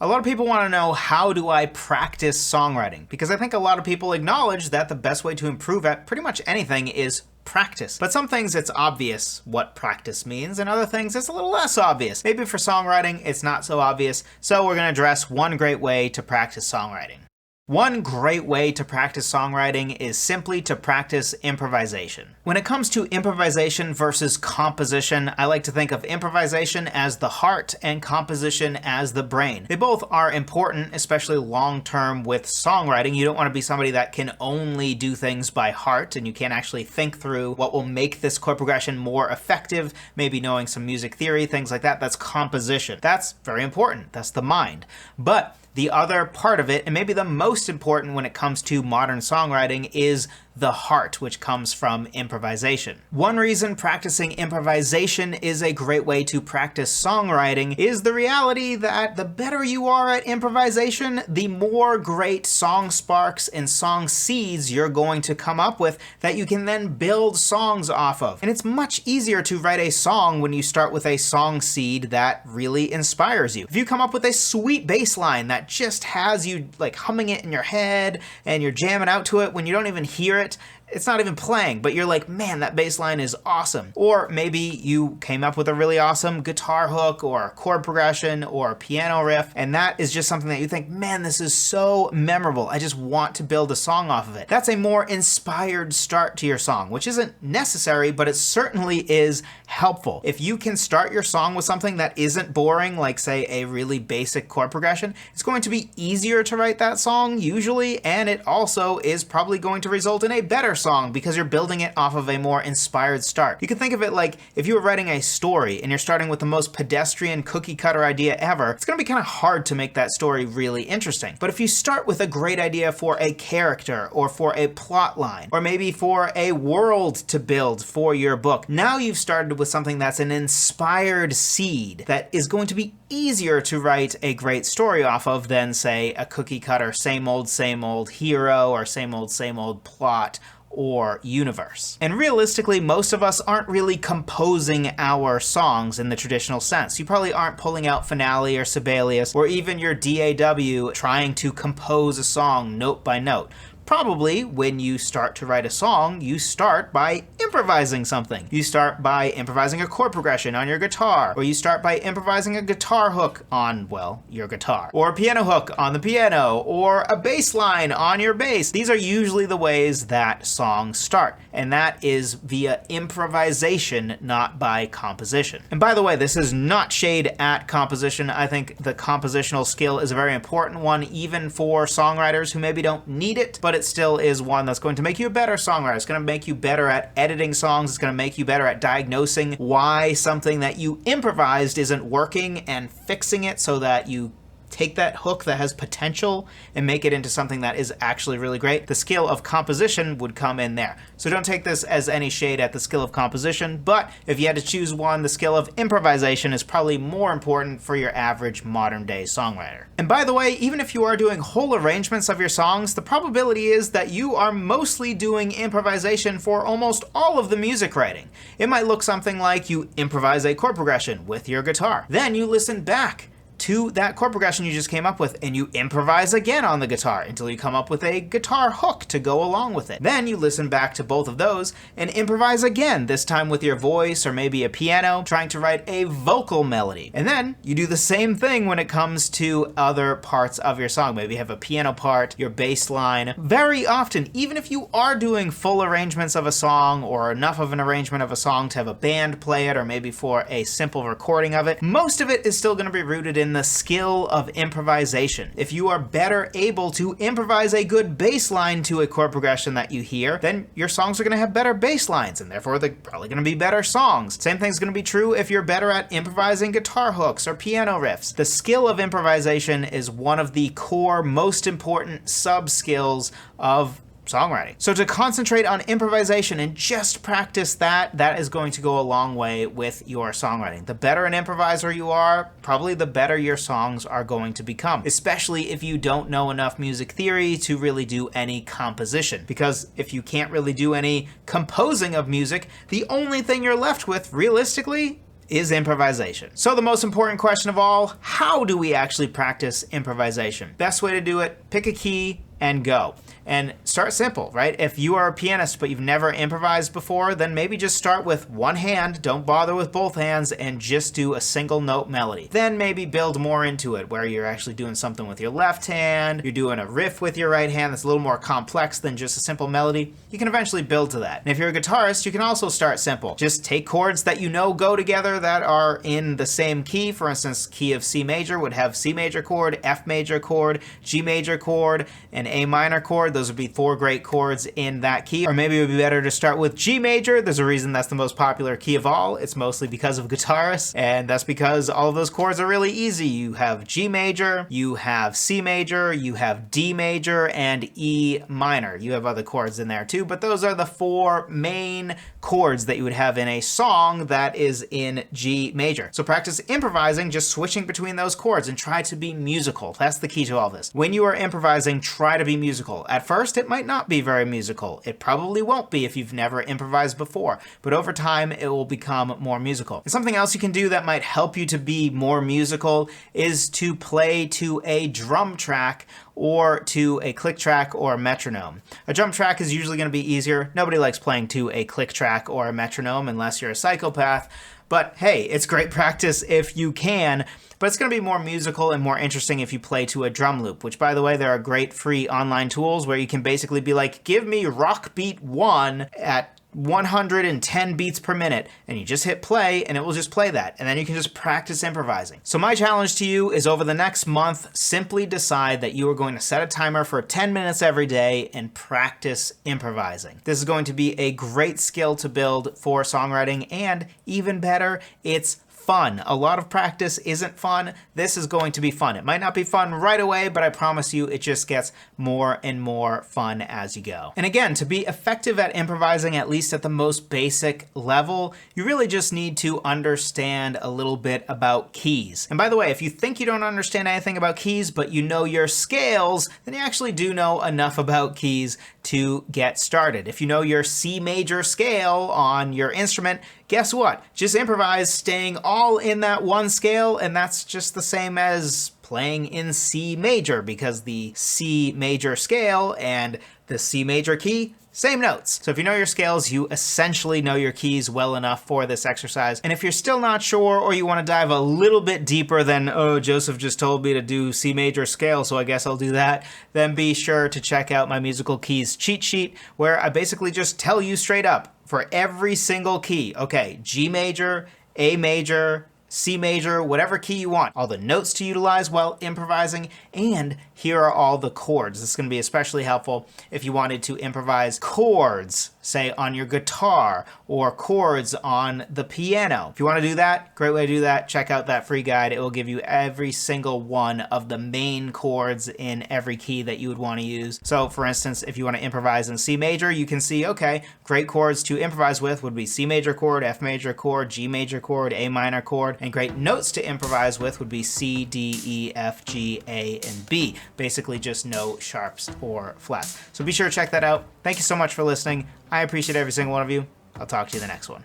A lot of people want to know, how do I practice songwriting? Because I think a lot of people acknowledge that the best way to improve at pretty much anything is practice. But some things it's obvious what practice means, and other things it's a little less obvious. Maybe for songwriting it's not so obvious, so we're going to address one great way to practice songwriting. One great way to practice songwriting is simply to practice improvisation. When it comes to improvisation versus composition, I like to think of improvisation as the heart and composition as the brain. They both are important, especially long-term with songwriting. You don't want to be somebody that can only do things by heart and you can't actually think through what will make this chord progression more effective, maybe knowing some music theory, things like that. That's composition. That's very important. That's the mind. But the other part of it, and maybe the most important when it comes to modern songwriting, is the heart, which comes from improvisation. One reason practicing improvisation is a great way to practice songwriting is the reality that the better you are at improvisation, the more great song sparks and song seeds you're going to come up with that you can then build songs off of. And it's much easier to write a song when you start with a song seed that really inspires you. If you come up with a sweet bass line that just has you like humming it in your head and you're jamming out to it when you don't even hear it, it's not even playing, but you're like, man, that bass line is awesome. Or maybe you came up with a really awesome guitar hook or a chord progression or a piano riff, and that is just something that you think, man, this is so memorable. I just want to build a song off of it. That's a more inspired start to your song, which isn't necessary, but it certainly is helpful. If you can start your song with something that isn't boring, like say a really basic chord progression, it's going to be easier to write that song usually, and it also is probably going to result in a better song because you're building it off of a more inspired start. You can think of it like if you were writing a story and you're starting with the most pedestrian cookie cutter idea ever, it's going to be kind of hard to make that story really interesting. But if you start with a great idea for a character or for a plot line or maybe for a world to build for your book, now you've started with something that's an inspired seed that is going to be easier to write a great story off of than say a cookie cutter same old hero or same old plot or universe. And realistically, most of us aren't really composing our songs in the traditional sense. You probably aren't pulling out Finale or Sibelius or even your DAW trying to compose a song note by note. Probably when you start to write a song, you start by improvising something. You start by improvising a chord progression on your guitar, or you start by improvising a guitar hook on, well, your guitar, or a piano hook on the piano, or a bass line on your bass. These are usually the ways that songs start, and that is via improvisation, not by composition. And by the way, this is not shade at composition. I think the compositional skill is a very important one, even for songwriters who maybe don't need it, but it still is one that's going to make you a better songwriter. It's going to make you better at editing songs. It's going to make you better at diagnosing why something that you improvised isn't working and fixing it so that you take that hook that has potential and make it into something that is actually really great. The skill of composition would come in there. So don't take this as any shade at the skill of composition, but if you had to choose one, the skill of improvisation is probably more important for your average modern day songwriter. And by the way, even if you are doing whole arrangements of your songs, the probability is that you are mostly doing improvisation for almost all of the music writing. It might look something like you improvise a chord progression with your guitar. Then you listen back to that chord progression you just came up with and you improvise again on the guitar until you come up with a guitar hook to go along with it. Then you listen back to both of those and improvise again, this time with your voice or maybe a piano, trying to write a vocal melody. And then you do the same thing when it comes to other parts of your song. Maybe you have a piano part, your bass line. Very often, even if you are doing full arrangements of a song or enough of an arrangement of a song to have a band play it or maybe for a simple recording of it, most of it is still going to be rooted in the skill of improvisation. If you are better able to improvise a good bass line to a chord progression that you hear, then your songs are going to have better bass lines, and therefore they're probably going to be better songs. Same thing's going to be true if you're better at improvising guitar hooks or piano riffs. The skill of improvisation is one of the core, most important sub-skills of songwriting. So to concentrate on improvisation and just practice that, that is going to go a long way with your songwriting. The better an improviser you are, probably the better your songs are going to become, especially if you don't know enough music theory to really do any composition. Because if you can't really do any composing of music, the only thing you're left with, realistically, is improvisation. So the most important question of all, how do we actually practice improvisation? Best way to do it, pick a key and go. And start simple, right? If you are a pianist but you've never improvised before, then maybe just start with one hand, don't bother with both hands, and just do a single note melody. Then maybe build more into it, where you're actually doing something with your left hand, you're doing a riff with your right hand that's a little more complex than just a simple melody. You can eventually build to that. And if you're a guitarist, you can also start simple. Just take chords that you know go together that are in the same key. For instance, key of C major would have C major chord, F major chord, G major chord, and A minor chord. Those would be 4 great chords in that key. Or maybe it would be better to start with G major. There's a reason that's the most popular key of all. It's mostly because of guitarists, and that's because all of those chords are really easy. You have G major, you have C major, you have D major, and E minor. You have other chords in there too, but those are the 4 main chords that you would have in a song that is in G major. So practice improvising, just switching between those chords, and try to be musical. That's the key to all this. When you are improvising, try to be musical. At first, it might not be very musical. It probably won't be if you've never improvised before, but over time, it will become more musical. And something else you can do that might help you to be more musical is to play to a drum track or to a click track or a metronome. A drum track is usually going to be easier. Nobody likes playing to a click track or a metronome unless you're a psychopath. But hey, it's great practice if you can. But it's going to be more musical and more interesting if you play to a drum loop, which, by the way, there are great free online tools where you can basically be like, give me rock beat 1 at 110 beats per minute, and you just hit play and it will just play that, and then you can just practice improvising. So my challenge to you is, over the next month, simply decide that you are going to set a timer for 10 minutes every day and practice improvising. This is going to be a great skill to build for songwriting, and even better, it's fun. A lot of practice isn't fun. This is going to be fun. It might not be fun right away, but I promise you it just gets more and more fun as you go. And again, to be effective at improvising, at least at the most basic level, you really just need to understand a little bit about keys. And by the way, if you think you don't understand anything about keys, but you know your scales, then you actually do know enough about keys to get started. If you know your C major scale on your instrument, guess what? Just improvise staying all in that one scale, and that's just the same as playing in C major, because the C major scale and the C major key, same notes. So if you know your scales, you essentially know your keys well enough for this exercise. And if you're still not sure, or you want to dive a little bit deeper than, oh, Joseph just told me to do C major scale, so I guess I'll do that, then be sure to check out my musical keys cheat sheet, where I basically just tell you straight up, for every single key, okay, G major, A major, C major, whatever key you want, all the notes to utilize while improvising, and here are all the chords. This is going to be especially helpful if you wanted to improvise chords, say on your guitar, or chords on the piano. If you want to do that, great way to do that, check out that free guide. It will give you every single one of the main chords in every key that you would want to use. So for instance, if you want to improvise in C major, you can see, okay, great chords to improvise with would be C major chord, F major chord, G major chord, A minor chord, and great notes to improvise with would be C, D, E, F, G, A, and B. Basically just no sharps or flats. So be sure to check that out. Thank you so much for listening. I appreciate every single one of you. I'll talk to you in the next one.